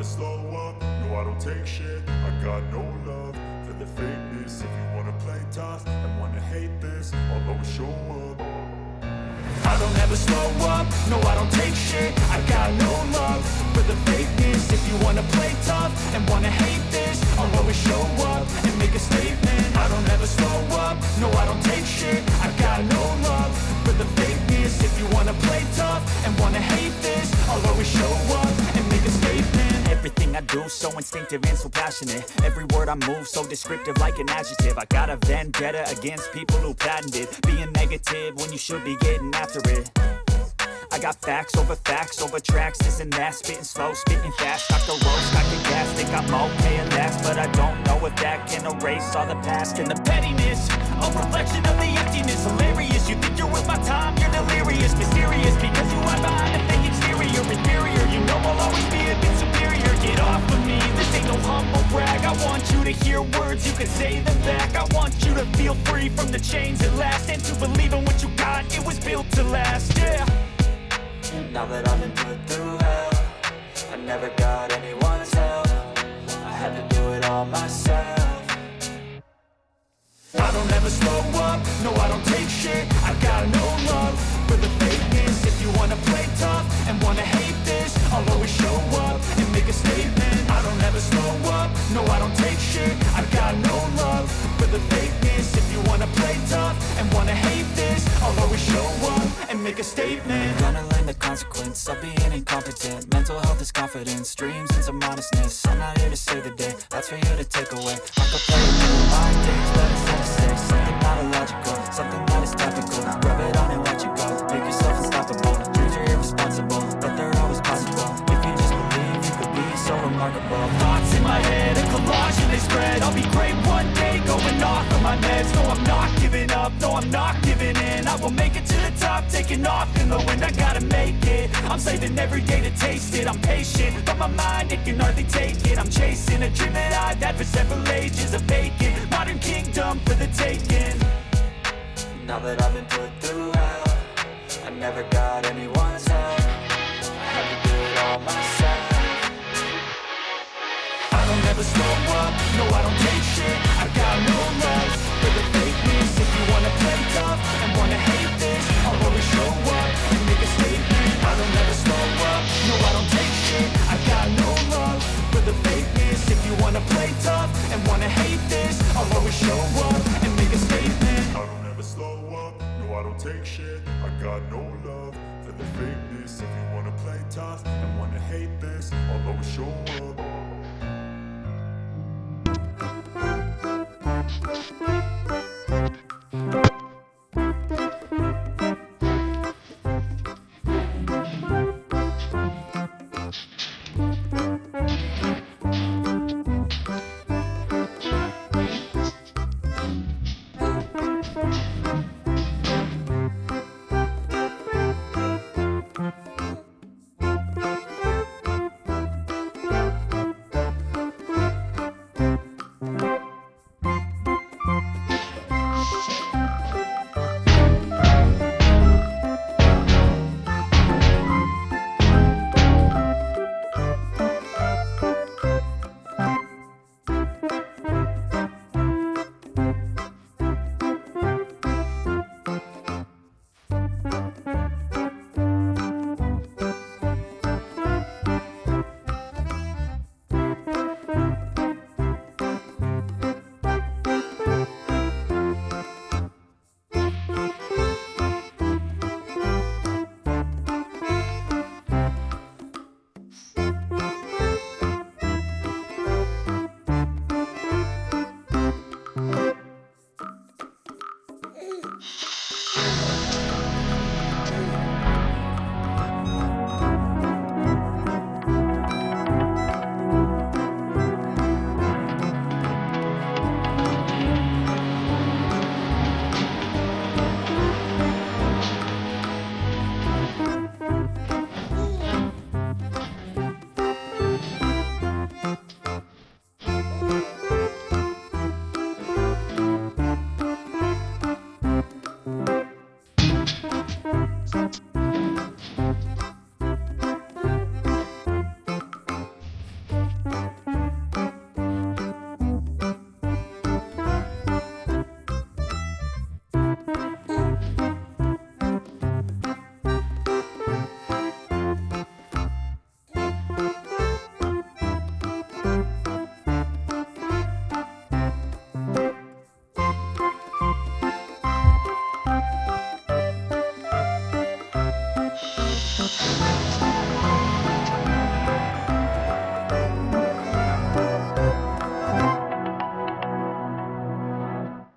slow up, no I don't take shit. I got no love for the fakeness. If you wanna play tough and wanna hate this, I'll always show up. I don't ever slow up, no I don't take shit. I got no love for the fakeness. If you wanna play tough and wanna hate this, I'll always show up and make a statement. I don't ever slow up, no I don't take shit. I got no love for the fakeness. If you wanna play tough and wanna hate this, I'll always show up and make a statement. Everything I do so instinctive and so passionate. Every word I move so descriptive like an adjective. I got a vendetta against people who patented being negative when you should be getting after it. I got facts over tracks, this and that. Spitting slow, spitting fast, stock the road, stock the gas. Think I'm okay at last, but I don't know if that can erase all the past. And the pettiness, a reflection of the emptiness. Hilarious, you think you're with my time, you're delirious. Mysterious, because you hide behind a fake exterior. Inferior, you know I'll always be a bit superior. Get off of me, this ain't no humble brag. I want you to hear words, you can say them back. I want you to feel free from the chains at last, and to believe in what you got, it was built to last, yeah. Now that I've been put through hell, I never got anyone's help. I had to do it all myself. I don't ever slow up, no I don't take shit. I got no love for the fakeness. If you wanna play tough and wanna hate this, I'll always show up and make a statement. I don't ever slow up, no I don't take shit. I got no love for the fakeness. If you wanna play tough and wanna hate this, I'll always show up and make a statement. Gonna learn the consequence of being incompetent. Mental health is confidence, dreams and some modestness. I'm not here to save the day, that's for you to take away. I could play it through my days, but instead of say something not illogical, something that is topical. Rub it on and watch it go, make yourself unstoppable. Dreams are irresponsible, but they're always possible. If you just believe, you could be so remarkable. Thoughts in my head, a collage and they spread. I'll be great one day, going off of my meds. No, I'm not giving up, no, I'm not giving in. I will make it to the top, taking off in the wind. I gotta make it, I'm saving every day to taste it. I'm patient, but my mind, it can hardly take it. I'm chasing a dream that I've had for several ages. A vacant, modern kingdom for the taking. Now that I've been put through hell, I never got anyone's help. I had to do it all myself. I don't ever slow up, no I don't take shit. I got no love for the fakeness. If you wanna play tough and wanna hate this, I'll always show up and make a statement. I don't ever slow up, no I don't take shit. I got no love for the fakeness. If you wanna play tough and wanna hate this, I'll always show up and make a statement. I don't ever slow up, no I don't take shit. I got no love for the fakeness. If you wanna play tough and wanna hate this, I'll always show up.